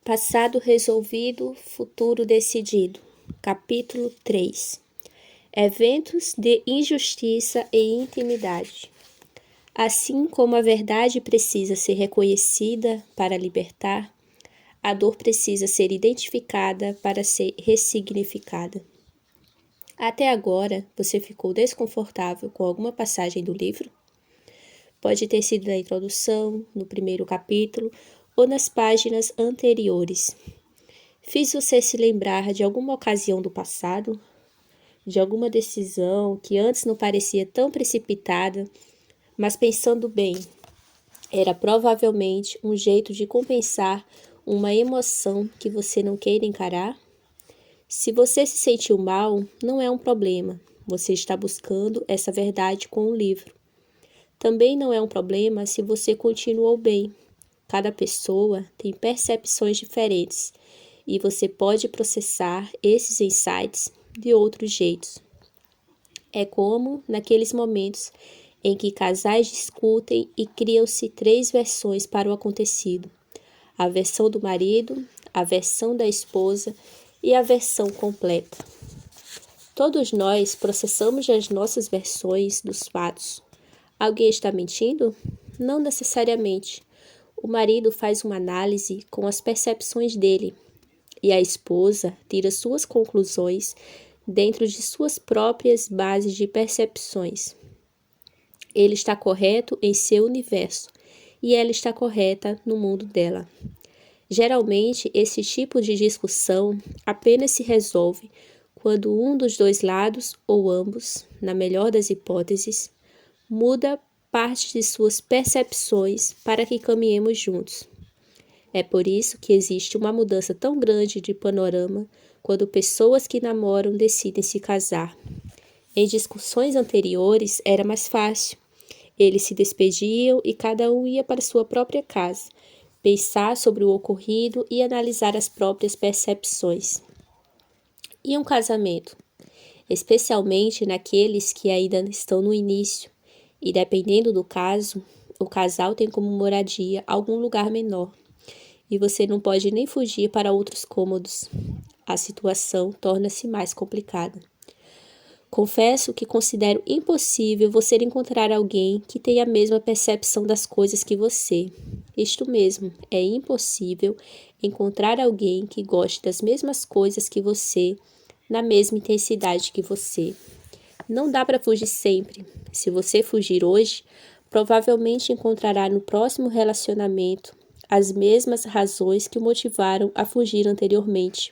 Passado resolvido, futuro decidido. Capítulo 3. Eventos de injustiça e intimidade. Assim como a verdade precisa ser reconhecida para libertar, a dor precisa ser identificada para ser ressignificada. Até agora, você ficou desconfortável com alguma passagem do livro? Pode ter sido na introdução, no primeiro capítulo ou nas páginas anteriores. Fiz você se lembrar de alguma ocasião do passado? De alguma decisão que antes não parecia tão precipitada, mas pensando bem, era provavelmente um jeito de compensar uma emoção que você não queira encarar? Se você se sentiu mal, não é um problema. Você está buscando essa verdade com o livro. Também não é um problema se você continuou bem. Cada pessoa tem percepções diferentes e você pode processar esses insights de outros jeitos. É como naqueles momentos em que casais discutem e criam-se 3 versões para o acontecido: a versão do marido, a versão da esposa e a versão completa. Todos nós processamos as nossas versões dos fatos. Alguém está mentindo? Não necessariamente. O marido faz uma análise com as percepções dele e a esposa tira suas conclusões dentro de suas próprias bases de percepções. Ele está correto em seu universo e ela está correta no mundo dela. Geralmente, esse tipo de discussão apenas se resolve quando um dos dois lados, ou ambos, na melhor das hipóteses, muda parte de suas percepções para que caminhemos juntos. É por isso que existe uma mudança tão grande de panorama quando pessoas que namoram decidem se casar. Em discussões anteriores era mais fácil. Eles se despediam e cada um ia para sua própria casa, pensar sobre o ocorrido e analisar as próprias percepções. E um casamento? Especialmente naqueles que ainda estão no início, e dependendo do caso, o casal tem como moradia algum lugar menor, e você não pode nem fugir para outros cômodos. A situação torna-se mais complicada. Confesso que considero impossível você encontrar alguém que tenha a mesma percepção das coisas que você. Isto mesmo, é impossível encontrar alguém que goste das mesmas coisas que você, na mesma intensidade que você. Não dá para fugir sempre. Se você fugir hoje, provavelmente encontrará no próximo relacionamento as mesmas razões que o motivaram a fugir anteriormente.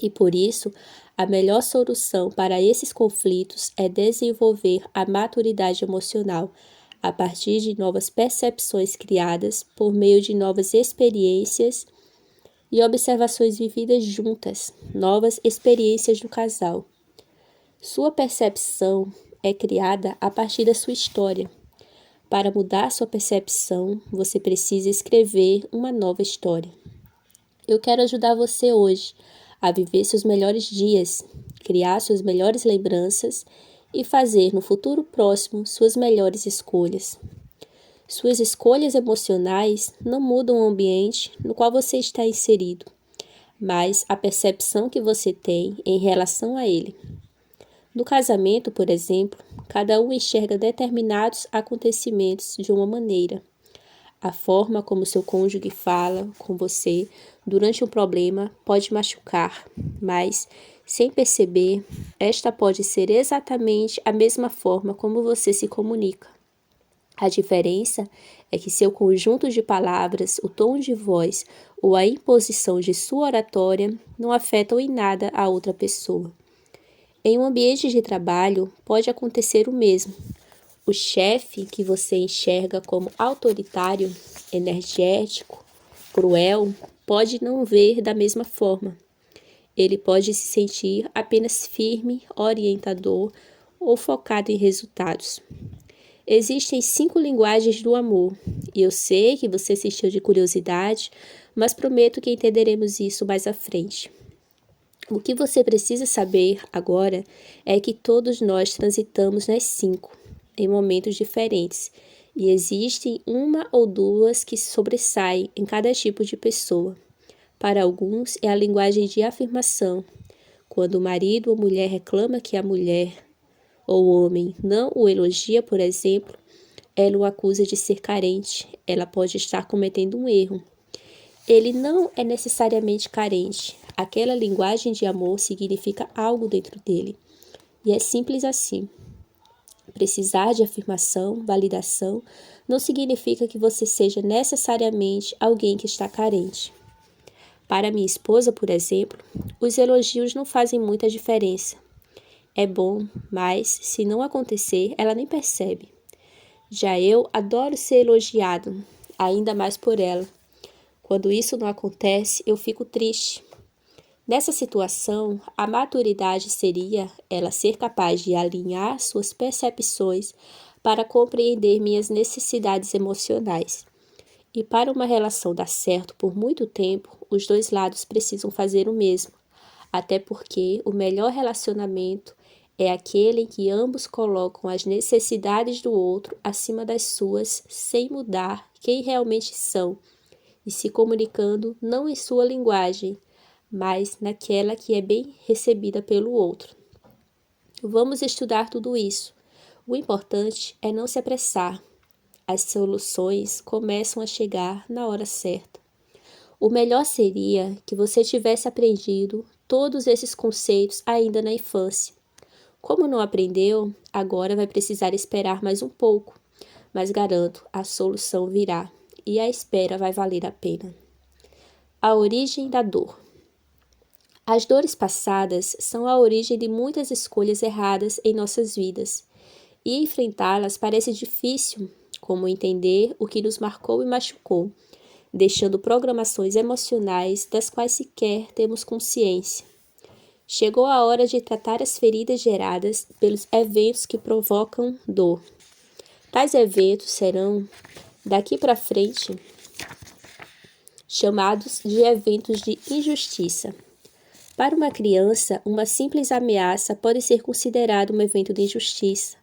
E por isso, a melhor solução para esses conflitos é desenvolver a maturidade emocional a partir de novas percepções criadas por meio de novas experiências e observações vividas juntas, novas experiências do casal. Sua percepção é criada a partir da sua história. Para mudar sua percepção, você precisa escrever uma nova história. Eu quero ajudar você hoje a viver seus melhores dias, criar suas melhores lembranças e fazer no futuro próximo suas melhores escolhas. Suas escolhas emocionais não mudam o ambiente no qual você está inserido, mas a percepção que você tem em relação a ele. No casamento, por exemplo, cada um enxerga determinados acontecimentos de uma maneira. A forma como seu cônjuge fala com você durante um problema pode machucar, mas, sem perceber, esta pode ser exatamente a mesma forma como você se comunica. A diferença é que seu conjunto de palavras, o tom de voz ou a imposição de sua oratória não afetam em nada a outra pessoa. Em um ambiente de trabalho, pode acontecer o mesmo. O chefe que você enxerga como autoritário, energético, cruel, pode não ver da mesma forma. Ele pode se sentir apenas firme, orientador ou focado em resultados. Existem 5 linguagens do amor, e eu sei que você se encheu de curiosidade, mas prometo que entenderemos isso mais à frente. O que você precisa saber agora é que todos nós transitamos nas 5, em momentos diferentes, e existem uma ou duas que sobressaem em cada tipo de pessoa. Para alguns, é a linguagem de afirmação. Quando o marido ou mulher reclama que a mulher ou o homem não o elogia, por exemplo, ela o acusa de ser carente. Ela pode estar cometendo um erro. Ele não é necessariamente carente. Aquela linguagem de amor significa algo dentro dele. E é simples assim. Precisar de afirmação, validação, não significa que você seja necessariamente alguém que está carente. Para minha esposa, por exemplo, os elogios não fazem muita diferença. É bom, mas, se não acontecer, ela nem percebe. Já eu adoro ser elogiado, ainda mais por ela. Quando isso não acontece, eu fico triste. Nessa situação, a maturidade seria ela ser capaz de alinhar suas percepções para compreender minhas necessidades emocionais. E para uma relação dar certo por muito tempo, os dois lados precisam fazer o mesmo, até porque o melhor relacionamento é aquele em que ambos colocam as necessidades do outro acima das suas, sem mudar quem realmente são, e se comunicando não em sua linguagem, mas naquela que é bem recebida pelo outro. Vamos estudar tudo isso. O importante é não se apressar. As soluções começam a chegar na hora certa. O melhor seria que você tivesse aprendido todos esses conceitos ainda na infância. Como não aprendeu, agora vai precisar esperar mais um pouco, mas garanto, a solução virá e a espera vai valer a pena. A origem da dor. As dores passadas são a origem de muitas escolhas erradas em nossas vidas, e enfrentá-las parece difícil, como entender o que nos marcou e machucou, deixando programações emocionais das quais sequer temos consciência. Chegou a hora de tratar as feridas geradas pelos eventos que provocam dor. Tais eventos serão, daqui para frente, chamados de eventos de injustiça. Para uma criança, uma simples ameaça pode ser considerada um evento de injustiça.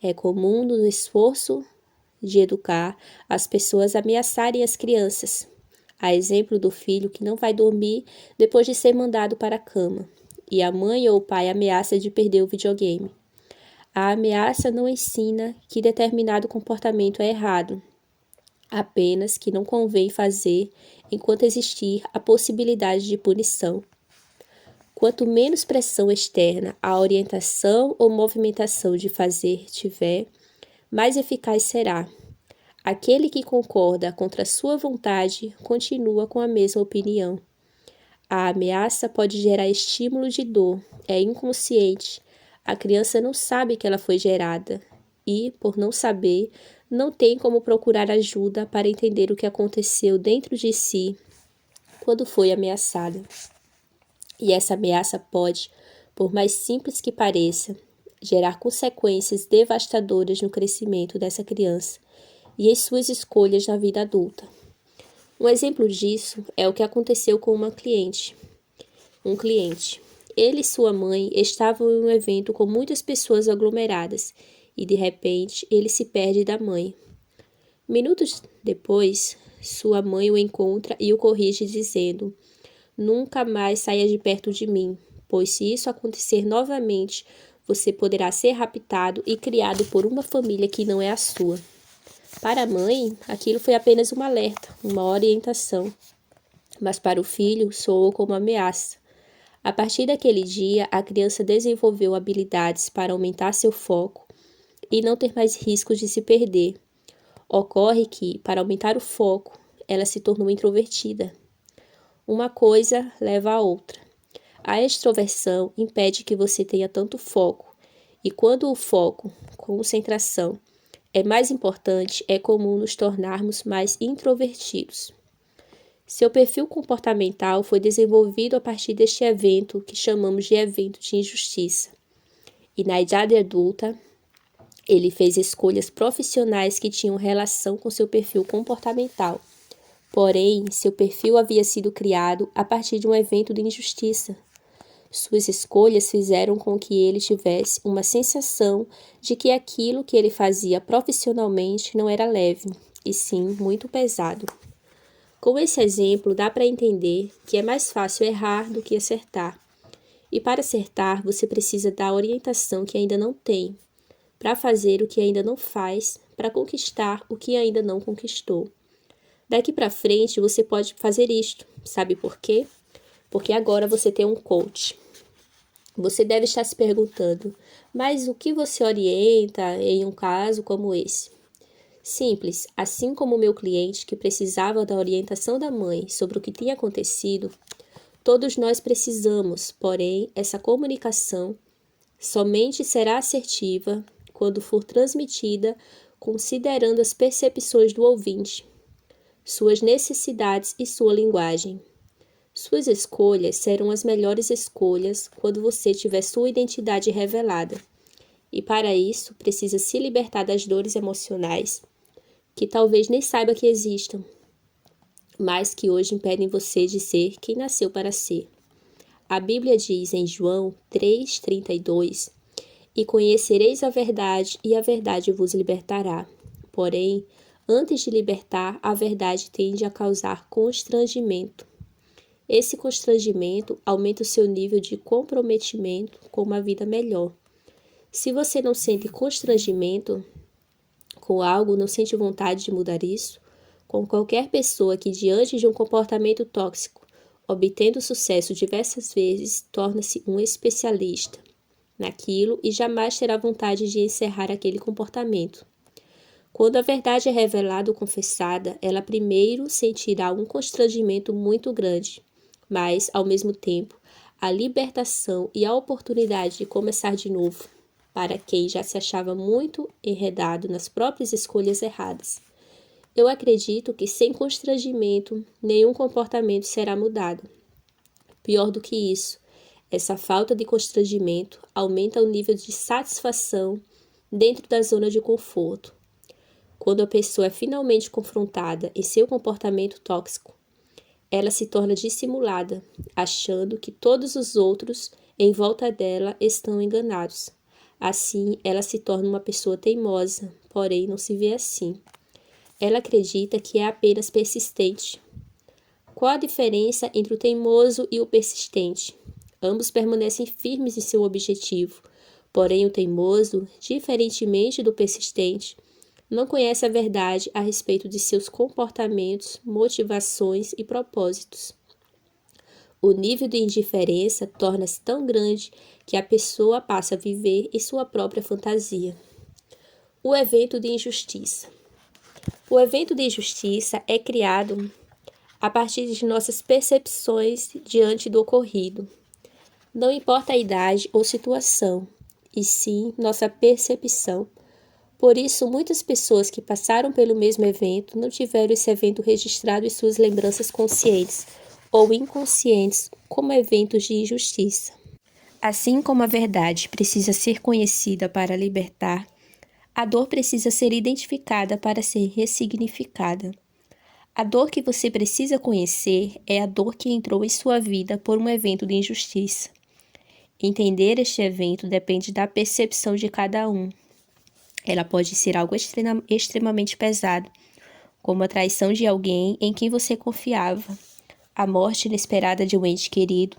É comum no esforço de educar as pessoas ameaçarem as crianças. A exemplo do filho que não vai dormir depois de ser mandado para a cama, e a mãe ou o pai ameaça de perder o videogame. A ameaça não ensina que determinado comportamento é errado, apenas que não convém fazer enquanto existir a possibilidade de punição. Quanto menos pressão externa a orientação ou movimentação de fazer tiver, mais eficaz será. Aquele que concorda contra sua vontade continua com a mesma opinião. A ameaça pode gerar estímulo de dor, é inconsciente. A criança não sabe que ela foi gerada e, por não saber, não tem como procurar ajuda para entender o que aconteceu dentro de si quando foi ameaçada. E essa ameaça pode, por mais simples que pareça, gerar consequências devastadoras no crescimento dessa criança e em suas escolhas na vida adulta. Um exemplo disso é o que aconteceu com um cliente. Ele e sua mãe estavam em um evento com muitas pessoas aglomeradas e, de repente, ele se perde da mãe. Minutos depois, sua mãe o encontra e o corrige dizendo: "Nunca mais saia de perto de mim, pois se isso acontecer novamente, você poderá ser raptado e criado por uma família que não é a sua." Para a mãe, aquilo foi apenas um alerta, uma orientação, mas para o filho soou como ameaça. A partir daquele dia, a criança desenvolveu habilidades para aumentar seu foco e não ter mais riscos de se perder. Ocorre que, para aumentar o foco, ela se tornou introvertida. Uma coisa leva a outra. A extroversão impede que você tenha tanto foco, e quando o foco, concentração, é mais importante, é comum nos tornarmos mais introvertidos. Seu perfil comportamental foi desenvolvido a partir deste evento que chamamos de evento de injustiça. E na idade adulta, ele fez escolhas profissionais que tinham relação com seu perfil comportamental. Porém, seu perfil havia sido criado a partir de um evento de injustiça. Suas escolhas fizeram com que ele tivesse uma sensação de que aquilo que ele fazia profissionalmente não era leve, e sim muito pesado. Com esse exemplo, dá para entender que é mais fácil errar do que acertar. E para acertar, você precisa da orientação que ainda não tem, para fazer o que ainda não faz, para conquistar o que ainda não conquistou. Daqui para frente, você pode fazer isto. Sabe por quê? Porque agora você tem um coach. Você deve estar se perguntando, mas o que você orienta em um caso como esse? Simples, assim como o meu cliente que precisava da orientação da mãe sobre o que tinha acontecido, todos nós precisamos, porém, essa comunicação somente será assertiva quando for transmitida considerando as percepções do ouvinte, suas necessidades e sua linguagem. Suas escolhas serão as melhores escolhas quando você tiver sua identidade revelada. E para isso, precisa se libertar das dores emocionais, que talvez nem saiba que existam, mas que hoje impedem você de ser quem nasceu para ser. A Bíblia diz em João 3,32: E conhecereis a verdade, e a verdade vos libertará. Porém, antes de libertar, a verdade tende a causar constrangimento. Esse constrangimento aumenta o seu nível de comprometimento com uma vida melhor. Se você não sente constrangimento com algo, não sente vontade de mudar isso, com qualquer pessoa que, diante de um comportamento tóxico, obtendo sucesso diversas vezes, torna-se um especialista naquilo e jamais terá vontade de encerrar aquele comportamento. Quando a verdade é revelada ou confessada, ela primeiro sentirá um constrangimento muito grande, mas, ao mesmo tempo, a libertação e a oportunidade de começar de novo, para quem já se achava muito enredado nas próprias escolhas erradas. Eu acredito que sem constrangimento, nenhum comportamento será mudado. Pior do que isso, essa falta de constrangimento aumenta o nível de satisfação dentro da zona de conforto. Quando a pessoa é finalmente confrontada em seu comportamento tóxico, ela se torna dissimulada, achando que todos os outros em volta dela estão enganados. Assim, ela se torna uma pessoa teimosa, porém não se vê assim. Ela acredita que é apenas persistente. Qual a diferença entre o teimoso e o persistente? Ambos permanecem firmes em seu objetivo, porém o teimoso, diferentemente do persistente, não conhece a verdade a respeito de seus comportamentos, motivações e propósitos. O nível de indiferença torna-se tão grande que a pessoa passa a viver em sua própria fantasia. O evento de injustiça. O evento de injustiça é criado a partir de nossas percepções diante do ocorrido. Não importa a idade ou situação, e sim nossa percepção. Por isso, muitas pessoas que passaram pelo mesmo evento não tiveram esse evento registrado em suas lembranças conscientes ou inconscientes como eventos de injustiça. Assim como a verdade precisa ser conhecida para libertar, a dor precisa ser identificada para ser ressignificada. A dor que você precisa conhecer é a dor que entrou em sua vida por um evento de injustiça. Entender este evento depende da percepção de cada um. Ela pode ser algo extremamente pesado, como a traição de alguém em quem você confiava, a morte inesperada de um ente querido.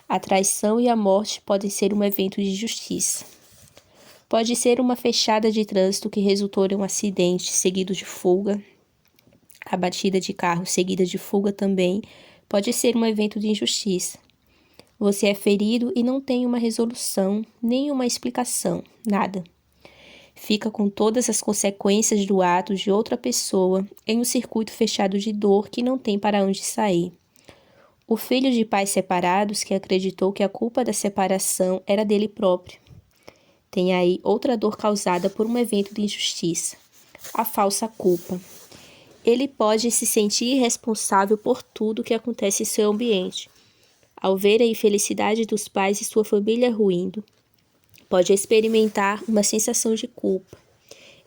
A traição e a morte podem ser um evento de injustiça. Pode ser uma fechada de trânsito que resultou em um acidente seguido de fuga. A batida de carro seguida de fuga também pode ser um evento de injustiça. Você é ferido e não tem uma resolução, nem uma explicação, nada. Fica com todas as consequências do ato de outra pessoa em um circuito fechado de dor que não tem para onde sair. O filho de pais separados que acreditou que a culpa da separação era dele próprio. Tem aí outra dor causada por um evento de injustiça, a falsa culpa. Ele pode se sentir responsável por tudo que acontece em seu ambiente. Ao ver a infelicidade dos pais e sua família ruindo, pode experimentar uma sensação de culpa.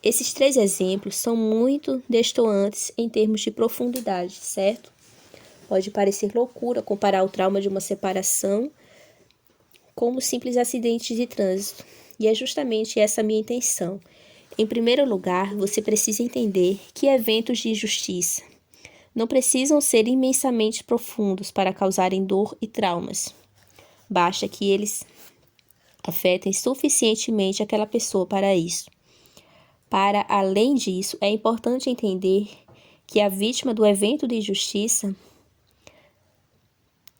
Esses 3 exemplos são muito destoantes em termos de profundidade, certo? Pode parecer loucura comparar o trauma de uma separação com um simples acidente de trânsito, e é justamente essa a minha intenção. Em primeiro lugar, você precisa entender que eventos de injustiça não precisam ser imensamente profundos para causarem dor e traumas. Basta que eles afetem suficientemente aquela pessoa para isso. Para além disso, é importante entender que a vítima do evento de injustiça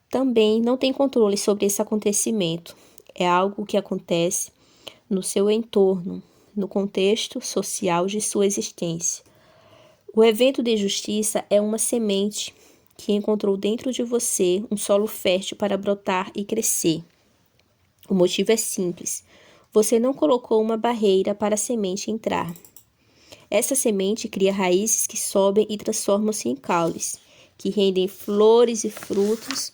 também não tem controle sobre esse acontecimento. É algo que acontece no seu entorno, no contexto social de sua existência. O evento de injustiça é uma semente que encontrou dentro de você um solo fértil para brotar e crescer. O motivo é simples. Você não colocou uma barreira para a semente entrar. Essa semente cria raízes que sobem e transformam-se em caules, que rendem flores e frutos,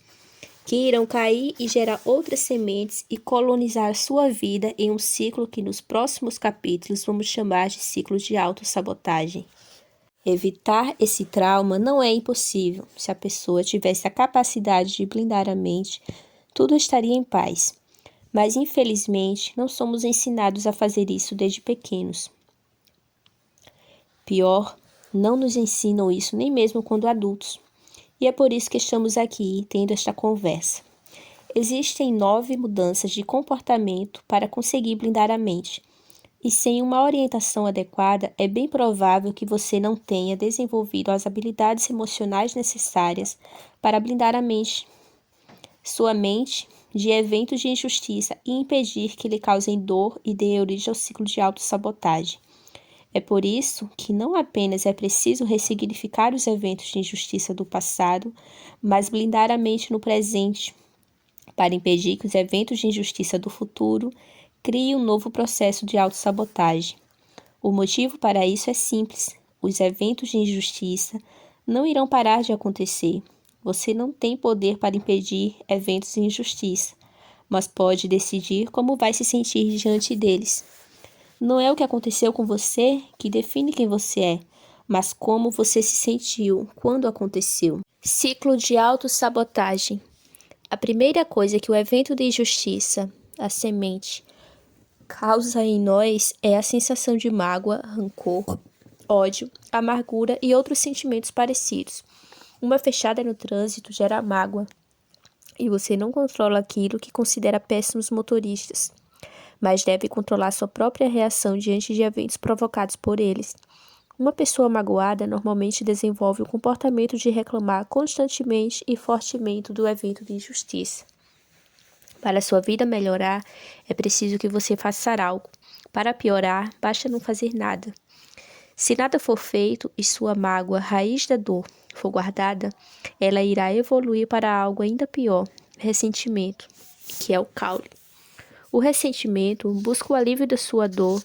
que irão cair e gerar outras sementes e colonizar a sua vida em um ciclo que nos próximos capítulos vamos chamar de ciclo de autossabotagem. Evitar esse trauma não é impossível. Se a pessoa tivesse a capacidade de blindar a mente, tudo estaria em paz. Mas, infelizmente, não somos ensinados a fazer isso desde pequenos. Pior, não nos ensinam isso nem mesmo quando adultos. E é por isso que estamos aqui tendo esta conversa. Existem 9 mudanças de comportamento para conseguir blindar a mente. E sem uma orientação adequada, é bem provável que você não tenha desenvolvido as habilidades emocionais necessárias para blindar a mente, sua mente, de eventos de injustiça e impedir que lhe causem dor e dê origem ao ciclo de autossabotagem. É por isso que não apenas é preciso ressignificar os eventos de injustiça do passado, mas blindar a mente no presente, para impedir que os eventos de injustiça do futuro criem um novo processo de autossabotagem. O motivo para isso é simples. Os eventos de injustiça não irão parar de acontecer. Você não tem poder para impedir eventos de injustiça, mas pode decidir como vai se sentir diante deles. Não é o que aconteceu com você que define quem você é, mas como você se sentiu quando aconteceu. Ciclo de autossabotagem. A primeira coisa que o evento de injustiça, a semente, causa em nós é a sensação de mágoa, rancor, ódio, amargura e outros sentimentos parecidos. Uma fechada no trânsito gera mágoa e você não controla aquilo que considera péssimos motoristas, mas deve controlar sua própria reação diante de eventos provocados por eles. Uma pessoa magoada normalmente desenvolve o comportamento de reclamar constantemente e fortemente do evento de injustiça. Para sua vida melhorar, é preciso que você faça algo. Para piorar, basta não fazer nada. Se nada for feito e sua mágoa, raiz da dor, for guardada, ela irá evoluir para algo ainda pior, ressentimento, que é o caule. O ressentimento busca o alívio da sua dor,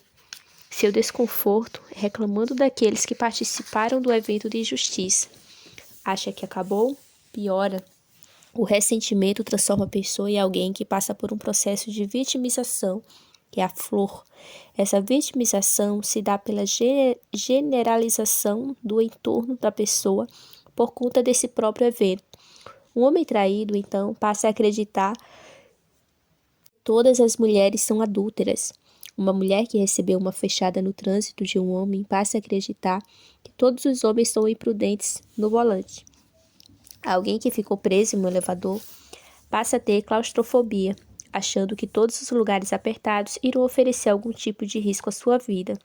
seu desconforto, reclamando daqueles que participaram do evento de injustiça. Acha que acabou? Piora. O ressentimento transforma a pessoa em alguém que passa por um processo de vitimização, que é a flor. Essa vitimização se dá pela generalização do entorno da pessoa por conta desse próprio evento. Um homem traído, então, passa a acreditar que todas as mulheres são adúlteras. Uma mulher que recebeu uma fechada no trânsito de um homem passa a acreditar que todos os homens são imprudentes no volante. Alguém que ficou preso em um elevador passa a ter claustrofobia, achando que todos os lugares apertados irão oferecer algum tipo de risco à sua vida.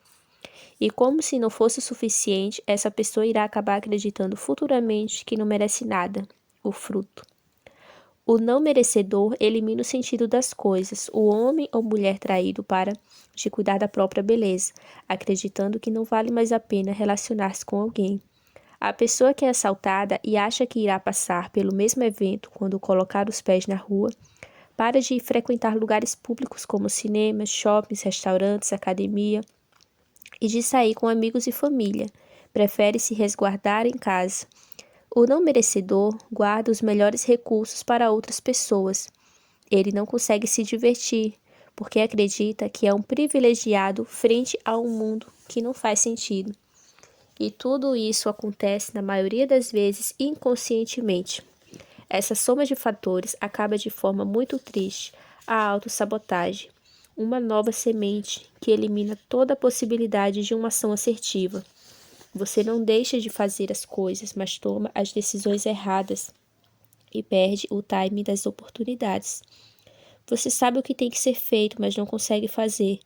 E como se não fosse o suficiente, essa pessoa irá acabar acreditando futuramente que não merece nada, o fruto. O não merecedor elimina o sentido das coisas. O homem ou mulher traído para de cuidar da própria beleza, acreditando que não vale mais a pena relacionar-se com alguém. A pessoa que é assaltada e acha que irá passar pelo mesmo evento quando colocar os pés na rua, para de frequentar lugares públicos como cinemas, shoppings, restaurantes, academia e de sair com amigos e família. Prefere se resguardar em casa. O não merecedor guarda os melhores recursos para outras pessoas. Ele não consegue se divertir, porque acredita que é um privilegiado frente a um mundo que não faz sentido. E tudo isso acontece, na maioria das vezes, inconscientemente. Essa soma de fatores acaba de forma muito triste a autossabotagem, uma nova semente que elimina toda a possibilidade de uma ação assertiva. Você não deixa de fazer as coisas, mas toma as decisões erradas e perde o time das oportunidades. Você sabe o que tem que ser feito, mas não consegue fazer,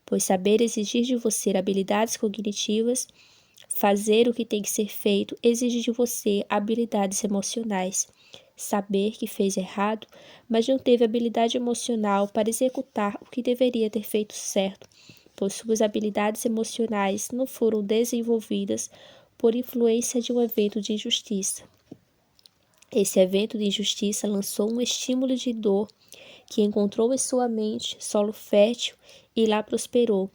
pois saber exigir de você habilidades cognitivas, fazer o que tem que ser feito exige de você habilidades emocionais. Saber que fez errado, mas não teve habilidade emocional para executar o que deveria ter feito certo, pois suas habilidades emocionais não foram desenvolvidas por influência de um evento de injustiça. Esse evento de injustiça lançou um estímulo de dor que encontrou em sua mente solo fértil e lá prosperou,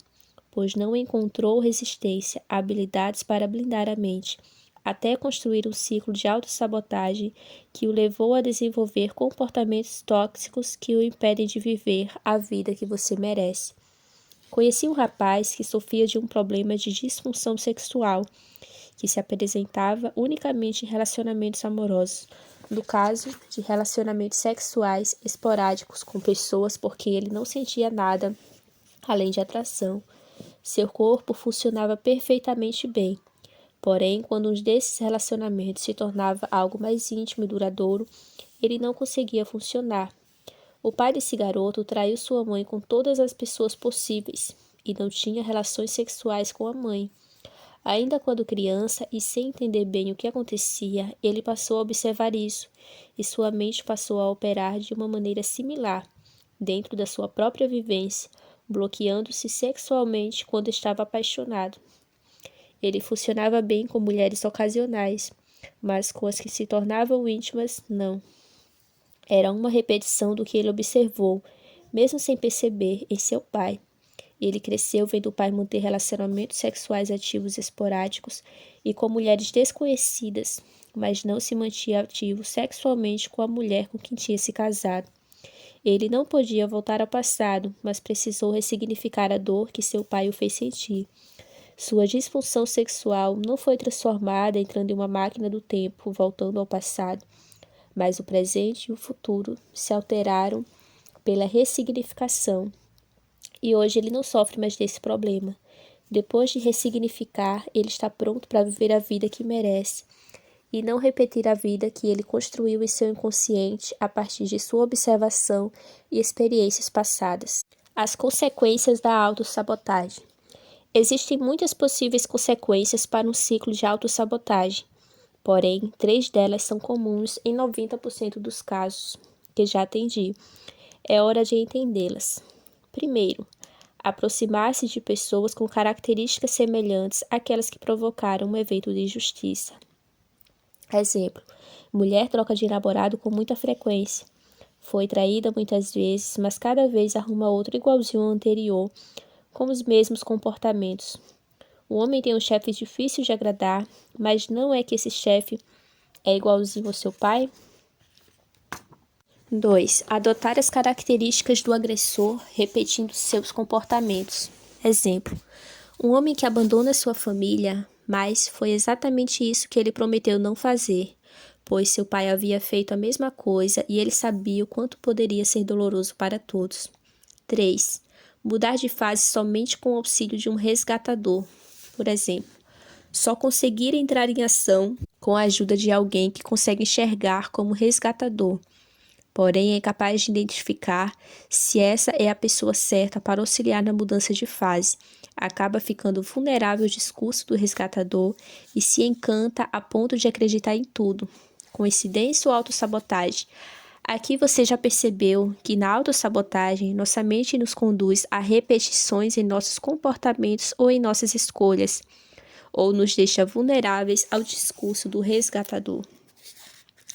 pois não encontrou resistência, habilidades para blindar a mente, até construir um ciclo de autossabotagem que o levou a desenvolver comportamentos tóxicos que o impedem de viver a vida que você merece. Conheci um rapaz que sofria de um problema de disfunção sexual, que se apresentava unicamente em relacionamentos amorosos, no caso de relacionamentos sexuais esporádicos com pessoas porque ele não sentia nada além de atração. Seu corpo funcionava perfeitamente bem. Porém, quando um desses relacionamentos se tornava algo mais íntimo e duradouro, ele não conseguia funcionar. O pai desse garoto traiu sua mãe com todas as pessoas possíveis e não tinha relações sexuais com a mãe. Ainda quando criança e sem entender bem o que acontecia, ele passou a observar isso e sua mente passou a operar de uma maneira similar, dentro da sua própria vivência, bloqueando-se sexualmente quando estava apaixonado. Ele funcionava bem com mulheres ocasionais, mas com as que se tornavam íntimas, não. Era uma repetição do que ele observou, mesmo sem perceber, em seu pai. Ele cresceu vendo o pai manter relacionamentos sexuais ativos esporádicos e com mulheres desconhecidas, mas não se mantinha ativo sexualmente com a mulher com quem tinha se casado. Ele não podia voltar ao passado, mas precisou ressignificar a dor que seu pai o fez sentir. Sua disfunção sexual não foi transformada entrando em uma máquina do tempo, voltando ao passado, mas o presente e o futuro se alteraram pela ressignificação. E hoje ele não sofre mais desse problema. Depois de ressignificar, ele está pronto para viver a vida que merece e não repetir a vida que ele construiu em seu inconsciente a partir de sua observação e experiências passadas. As consequências da autossabotagem. Existem muitas possíveis consequências para um ciclo de autossabotagem, porém, 3 delas são comuns em 90% dos casos que já atendi. É hora de entendê-las. Primeiro, aproximar-se de pessoas com características semelhantes àquelas que provocaram um evento de injustiça. Exemplo, mulher troca de namorado com muita frequência. Foi traída muitas vezes, mas cada vez arruma outro igualzinho ao anterior, com os mesmos comportamentos. O homem tem um chefe difícil de agradar, mas não é que esse chefe é igualzinho ao seu pai? 2. Adotar as características do agressor, repetindo seus comportamentos. Exemplo, um homem que abandona sua família, mas foi exatamente isso que ele prometeu não fazer, pois seu pai havia feito a mesma coisa e ele sabia o quanto poderia ser doloroso para todos. 3. Mudar de fase somente com o auxílio de um resgatador. Por exemplo, só conseguir entrar em ação com a ajuda de alguém que consegue enxergar como resgatador, porém é capaz de identificar se essa é a pessoa certa para auxiliar na mudança de fase. Acaba ficando vulnerável ao discurso do resgatador e se encanta a ponto de acreditar em tudo. Coincidência ou autossabotagem? Aqui você já percebeu que na autossabotagem nossa mente nos conduz a repetições em nossos comportamentos ou em nossas escolhas, ou nos deixa vulneráveis ao discurso do resgatador.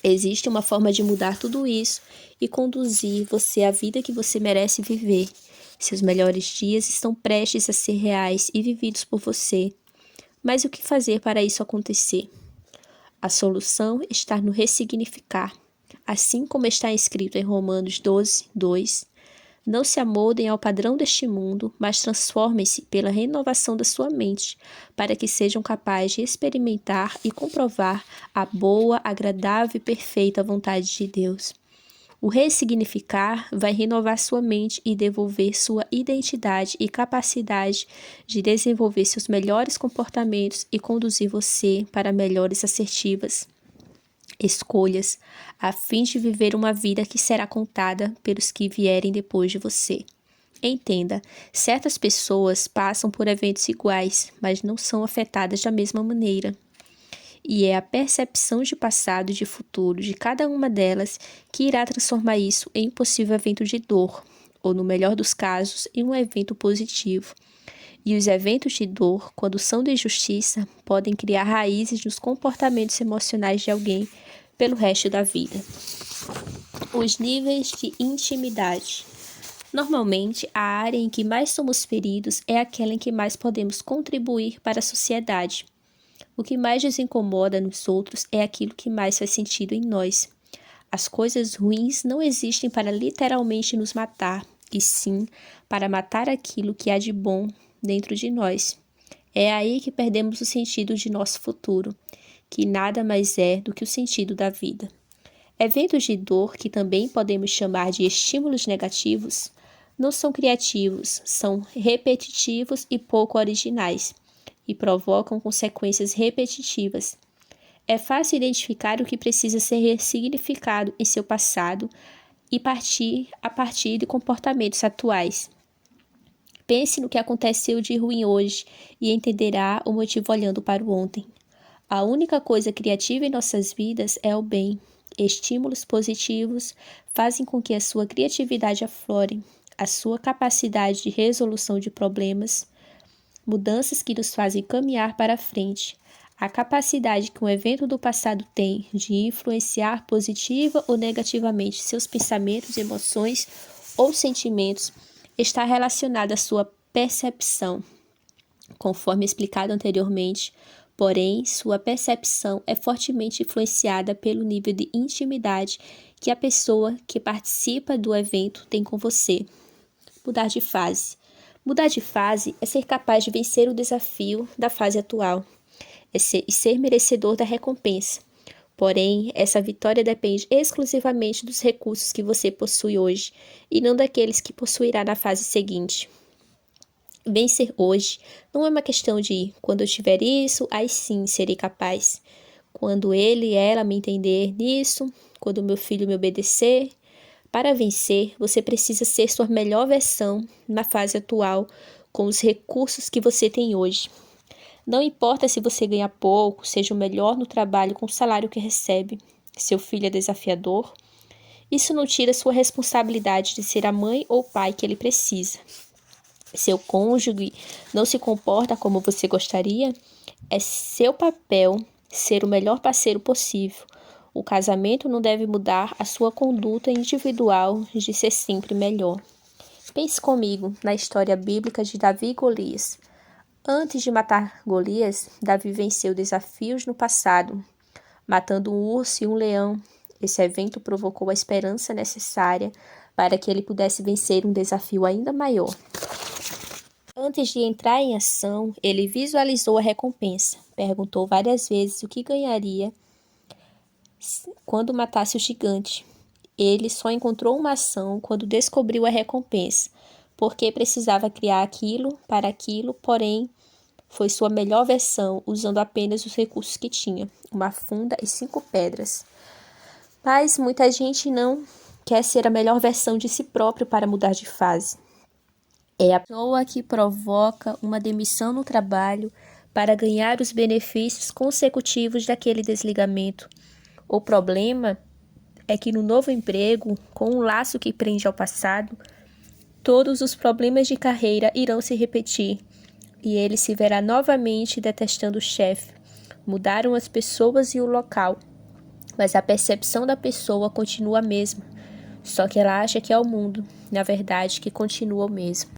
Existe uma forma de mudar tudo isso e conduzir você à vida que você merece viver. Seus melhores dias estão prestes a ser reais e vividos por você. Mas o que fazer para isso acontecer? A solução está no ressignificar. Assim como está escrito em Romanos 12, 2, não se amoldem ao padrão deste mundo, mas transformem-se pela renovação da sua mente, para que sejam capazes de experimentar e comprovar a boa, agradável e perfeita vontade de Deus. O ressignificar vai renovar sua mente e devolver sua identidade e capacidade de desenvolver seus melhores comportamentos e conduzir você para melhores assertivas escolhas, a fim de viver uma vida que será contada pelos que vierem depois de você. Entenda, certas pessoas passam por eventos iguais, mas não são afetadas da mesma maneira. E é a percepção de passado e de futuro de cada uma delas que irá transformar isso em um possível evento de dor, ou no melhor dos casos, em um evento positivo. E os eventos de dor, quando são de injustiça, podem criar raízes nos comportamentos emocionais de alguém pelo resto da vida. Os níveis de intimidade. Normalmente, a área em que mais somos feridos é aquela em que mais podemos contribuir para a sociedade. O que mais nos incomoda nos outros é aquilo que mais faz sentido em nós. As coisas ruins não existem para literalmente nos matar, e sim para matar aquilo que há de bom dentro de nós. É aí que perdemos o sentido de nosso futuro, que nada mais é do que o sentido da vida. Eventos de dor, que também podemos chamar de estímulos negativos, não são criativos, são repetitivos e pouco originais, e provocam consequências repetitivas. É fácil identificar o que precisa ser ressignificado em seu passado e a partir de comportamentos atuais. Pense no que aconteceu de ruim hoje e entenderá o motivo olhando para o ontem. A única coisa criativa em nossas vidas é o bem. Estímulos positivos fazem com que a sua criatividade aflore, a sua capacidade de resolução de problemas, mudanças que nos fazem caminhar para frente, a capacidade que um evento do passado tem de influenciar positiva ou negativamente seus pensamentos, emoções ou sentimentos está relacionada à sua percepção, conforme explicado anteriormente. Porém, sua percepção é fortemente influenciada pelo nível de intimidade que a pessoa que participa do evento tem com você. Mudar de fase. Mudar de fase é ser capaz de vencer o desafio da fase atual e ser merecedor da recompensa. Porém, essa vitória depende exclusivamente dos recursos que você possui hoje e não daqueles que possuirá na fase seguinte. Vencer hoje não é uma questão de quando eu tiver isso, aí sim serei capaz. Quando ele e ela me entender nisso, quando meu filho me obedecer. Para vencer, você precisa ser sua melhor versão na fase atual, com os recursos que você tem hoje. Não importa se você ganha pouco, seja o melhor no trabalho com o salário que recebe, seu filho é desafiador, isso não tira sua responsabilidade de ser a mãe ou pai que ele precisa. Seu cônjuge não se comporta como você gostaria, é seu papel ser o melhor parceiro possível. O casamento não deve mudar a sua conduta individual de ser sempre melhor. Pense comigo na história bíblica de Davi e Golias. Antes de matar Golias, Davi venceu desafios no passado, matando um urso e um leão. Esse evento provocou a esperança necessária para que ele pudesse vencer um desafio ainda maior. Antes de entrar em ação, ele visualizou a recompensa. Perguntou várias vezes o que ganharia quando matasse o gigante. Ele só encontrou uma ação quando descobriu a recompensa, porque precisava criar aquilo para aquilo, porém, foi sua melhor versão, usando apenas os recursos que tinha, uma funda e 5 pedras. Mas muita gente não quer ser a melhor versão de si próprio para mudar de fase. É a pessoa que provoca uma demissão no trabalho para ganhar os benefícios consecutivos daquele desligamento. O problema é que no novo emprego, com um laço que prende ao passado, todos os problemas de carreira irão se repetir e ele se verá novamente detestando o chefe. Mudaram as pessoas e o local, mas a percepção da pessoa continua a mesma, só que ela acha que é o mundo, na verdade, que continua o mesmo.